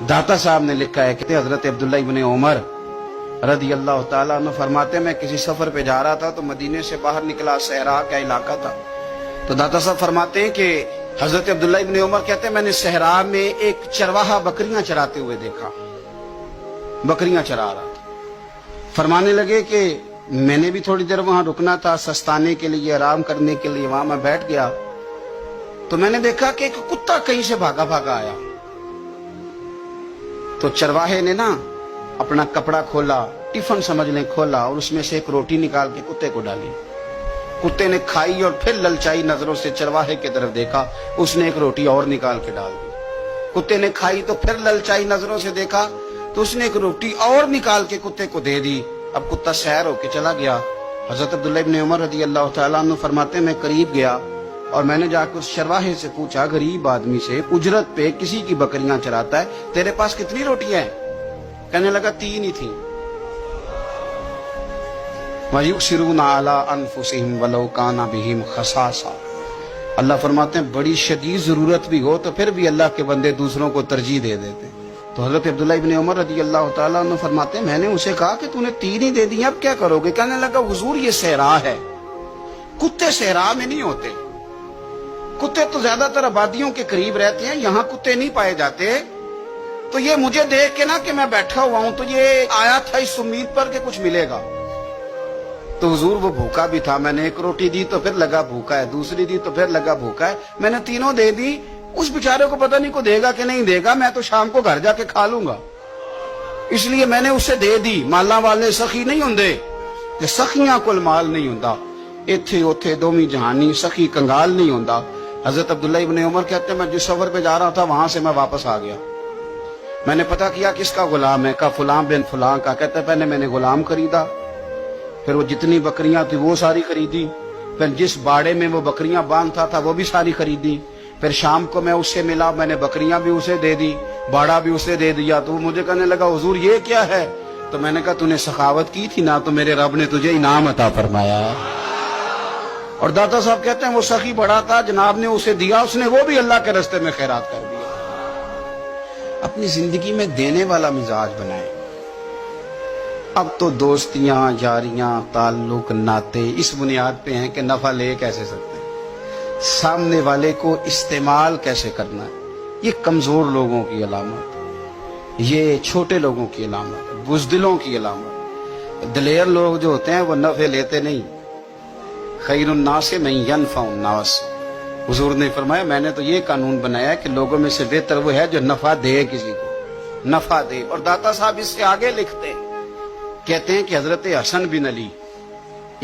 दाता साहब ने लिखा है कि हजरत अब्दुल्ला इब्न उमर रदी अल्लाह ताला अन्हु फरमाते, मैं किसी सफर पे जा रहा था तो मदीने से बाहर निकला, सहरा का इलाका था। तो दाता साहब फरमाते हैं कि हजरत अब्दुल्ला इब्न उमर कहते हैं, मैंने सहरा में एक चरवाहा बकरियां चराते हुए देखा, बकरियां चरा रहा था। फरमाने लगे कि मैंने भी थोड़ी देर वहां रुकना था, सस्ताने के लिए, आराम करने के लिए। वहां मैं बैठ गया तो मैंने देखा कि एक कुत्ता कहीं से भागा भागा आया। तो चरवाहे ने ना अपना कपड़ा खोला, टिफिन समझ लें खोला, और उसमें से एक रोटी निकाल के कुत्ते को डाली। कुत्ते ने खाई और फिर ललचाई नजरों से चरवाहे की तरफ देखा, उसने एक रोटी और निकाल के डाल दी। कुत्ते ने खाई तो फिर ललचाई नजरों से देखा तो उसने एक रोटी और निकाल के कुत्ते को दे दी। अब कुत्ता सैर होके चला गया। हजरत अब्दुल्ला इब्न उमर रज़ी अल्लाह तआला अन्हु फरमाते, मैं करीब गया और मैंने जाकर उस चरवाहे से पूछा, गरीब आदमी से, उजरत पे किसी की बकरियां चराता है, तेरे पास कितनी रोटियां हैं? कहने लगा 3 ही थी। वयुसिरून अला अनफुसिहिम वलौ काना बिहिम खसासा। अल्लाह फरमाते हैं बड़ी शदीद जरूरत भी हो तो फिर भी अल्लाह के बंदे दूसरों को तरजीह दे देते हैं। तो हजरत अब्दुल्ला इब्न उमर रज़ी अल्लाह तआला अन्हु फरमाते हैं, मैंने उसे कहा कि तूने 3 ही दे दी, अब क्या करोगे? कहने लगा, हुजूर ये सहरा है, कुत्ते सहरा में नहीं होते, कुत्ते तो ज्यादातर आबादियों के करीब रहते हैं, यहाँ कुत्ते नहीं पाए जाते। तो ये मुझे देख के ना कि मैं बैठा हुआ हूं तो ये आया था इस उम्मीद पर कि कुछ मिलेगा। तो हुजूर वो भूखा भी था, मैंने एक रोटी दी तो फिर लगा भूखा है, दूसरी दी तो फिर लगा भूखा है, मैंने 3 दे दी। उस बेचारे को पता नहीं को देगा कि नहीं देगा, मैं तो शाम को घर जाके खा लूंगा, इसलिए मैंने उसे दे दी। माला वाले सखी नहीं होंगे, सखियां कोल माल नहीं होंदा, इथे उथे दोमी जहानी सखी कंगाल नहीं होंदा। हजरत अब्दुल्ला इब्न उमर कहते हैं, मैं जिस सफर पे जा रहा था वहां से मैं वापस आ गया। मैंने पता किया किसका गुलाम है, का फुलां बिन फुलां का। कहते पहले मैंने गुलाम खरीदा, फिर वो जितनी बकरियां थी वो सारी खरीदी, फिर जिस बाड़े में वो बकरियां बांधता था वो भी सारी खरीदी। फिर शाम को मैं उससे मिला, मैंने बकरियां भी उसे दे दी, बाड़ा भी उसे दे दिया। तो वो मुझे कहने लगा, हुजूर ये क्या है? तो मैंने कहा, तूने सखावत की थी ना, तो मेरे रब ने तुझे इनाम अता फरमाया। और दाता साहब कहते हैं वो सखी बड़ा था, जनाब ने उसे दिया, उसने वो भी अल्लाह के रास्ते में खैरात कर दिया। अपनी जिंदगी में देने वाला मिजाज बनाए। अब तो दोस्तियां, यारियां, ताल्लुक, नाते इस बुनियाद पे हैं कि नफा ले कैसे सकते हैं, सामने वाले को इस्तेमाल कैसे करना है। ये कमजोर लोगों की अलामत, ये छोटे लोगों की अलामत, बुज़दिलों की अलामत। दिलेर लोग जो होते हैं वो नफे लेते नहीं। खैरुन्नास मन यनफउन्नास। हुजूर ने फरमाया, मैंने तो ये कानून बनाया है कि लोगों में से बेहतर वो है जो नफा दे, किसी को नफा दे। और दाता साहब इससे आगे लिखते हैं, कहते हैं कि हजरत हसन बिन अली,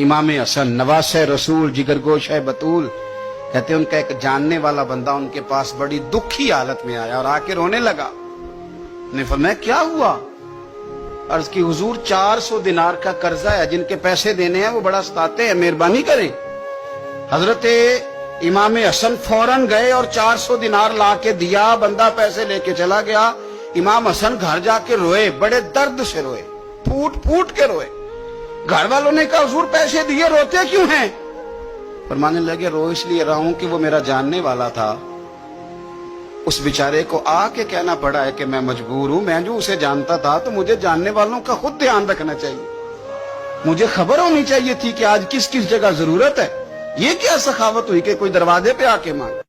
इमाम हसन, नवासे रसूल, जिगरगोश है बतूल, कहते हैं उनका एक जानने वाला बंदा उनके पास बड़ी दुखी हालत में आया और आके रोने लगा। ने फरमाया, क्या हुआ? अर्ज की, हुजूर 400 दिनार का कर्जा है, जिनके पैसे देने हैं वो बड़ा सताते हैं, मेहरबानी करें। हजरत इमाम हसन फौरन गए और 400 दिनार ला के दिया, बंदा पैसे लेके चला गया। इमाम हसन घर जाके रोए, बड़े दर्द से रोए, फूट फूट के रोए। घर वालों ने कहा, हुजूर पैसे दिए, रोते क्यों हैं? फरमाने लगे, रो इसलिए रहा हूं कि वो मेरा जानने वाला था, उस बेचारे को आके कहना पड़ा है कि मैं मजबूर हूं। मैं जो उसे जानता था तो मुझे जानने वालों का खुद ध्यान रखना चाहिए, मुझे खबर होनी चाहिए थी कि आज किस किस जगह जरूरत है। ये क्या सखावत हुई कि कोई दरवाजे पे आके मांगे।